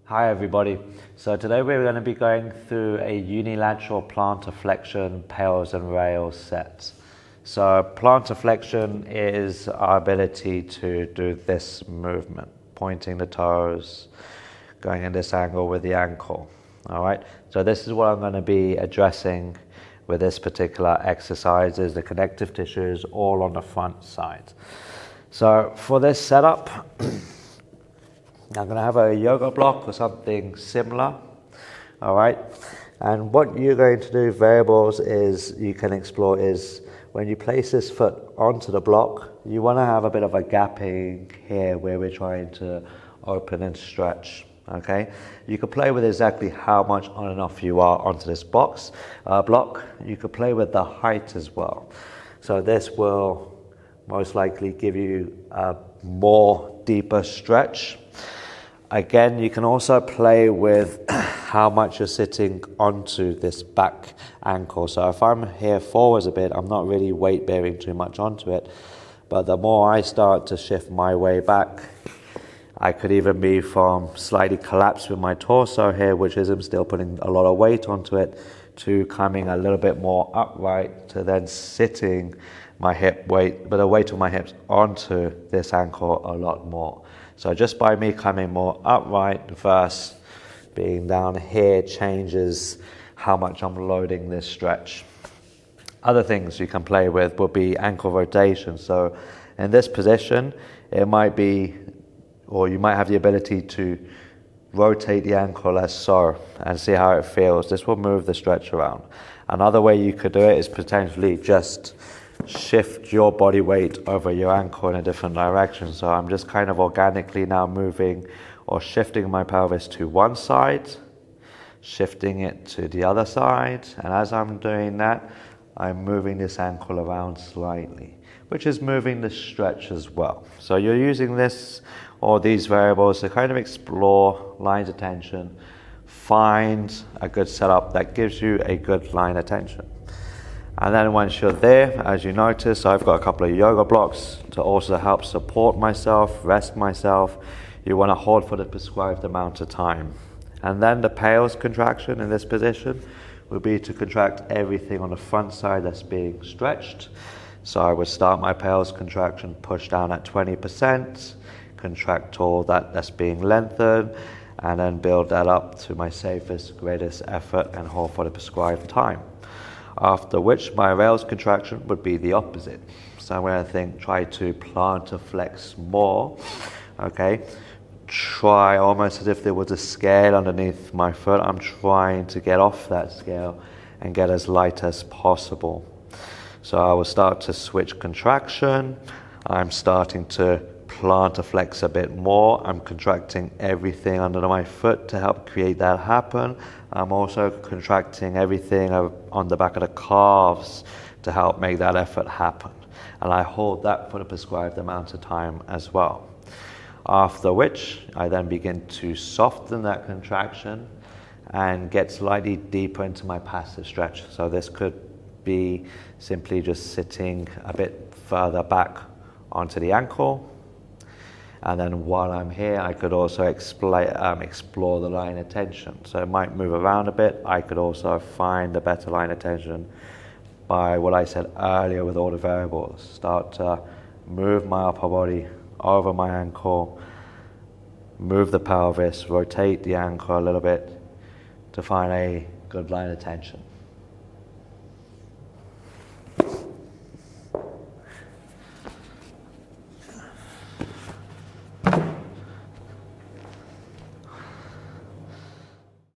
Hi everybody. So today we're going to be going through a unilateral plantar flexion PAILS and rails set. So plantar flexion is our ability to do this movement, pointing the toes, going in this angle with the ankle. All right. So this is what I'm going to be addressing with this particular exercise, is the connective tissues all on the front side. So for this setup, I'm going to have a yoga block or something similar, all right? And what you're going to do, variables is you can explore, is when you place this foot onto the block, you want to have a bit of a gapping here where we're trying to open and stretch, okay? You can play with exactly how much on and off you are onto this block. You could play with the height as well. So this will most likely give you a more deeper stretch. Again, you can also play with how much you're sitting onto this back ankle. So if I'm here forwards a bit, I'm not really weight bearing too much onto it. But the more I start to shift my way back, I could even be from slightly collapsed with my torso here, which is I'm still putting a lot of weight onto it, to coming a little bit more upright, to then sitting my hip weight, but the weight of my hips onto this ankle a lot more. So just by me coming more upright versus being down here changes how much I'm loading this stretch. Other things you can play with will be ankle rotation. So in this position, it might be, or you might have the ability to rotate the ankle as so and see how it feels. This will move the stretch around. Another way you could do it is potentially just shift your body weight over your ankle in a different direction. So I'm just kind of organically now moving or shifting my pelvis to one side, shifting it to the other side, and as I'm doing that, I'm moving this ankle around slightly, which is moving the stretch as well. So you're using this or these variables to kind of explore lines of tension, find a good setup that gives you a good line of tension. And then once you're there, as you notice, I've got a couple of yoga blocks to also help support myself, rest myself. You want to hold for the prescribed amount of time. And then the PAILS contraction in this position would be to contract everything on the front side that's being stretched. So I would start my PAILS contraction, push down at 20%, contract all that's being lengthened, and then build that up to my safest, greatest effort and hold for the prescribed time. After which my rails contraction would be the opposite. So I'm going to try to plantar flex more, okay? Try almost as if there was a scale underneath my foot. I'm trying to get off that scale and get as light as possible. So I will start to switch contraction. I'm starting to plantar flex a bit more. I'm contracting everything under my foot to help create that happen. I'm also contracting everything on the back of the calves to help make that effort happen. And I hold that for the prescribed amount of time as well. After which, I then begin to soften that contraction and get slightly deeper into my passive stretch. So this could be simply just sitting a bit further back onto the ankle. And then while I'm here, I could also explore the line of tension. So it might move around a bit. I could also find a better line of tension by what I said earlier with all the variables. Start to move my upper body over my ankle, move the pelvis, rotate the ankle a little bit to find a good line of tension.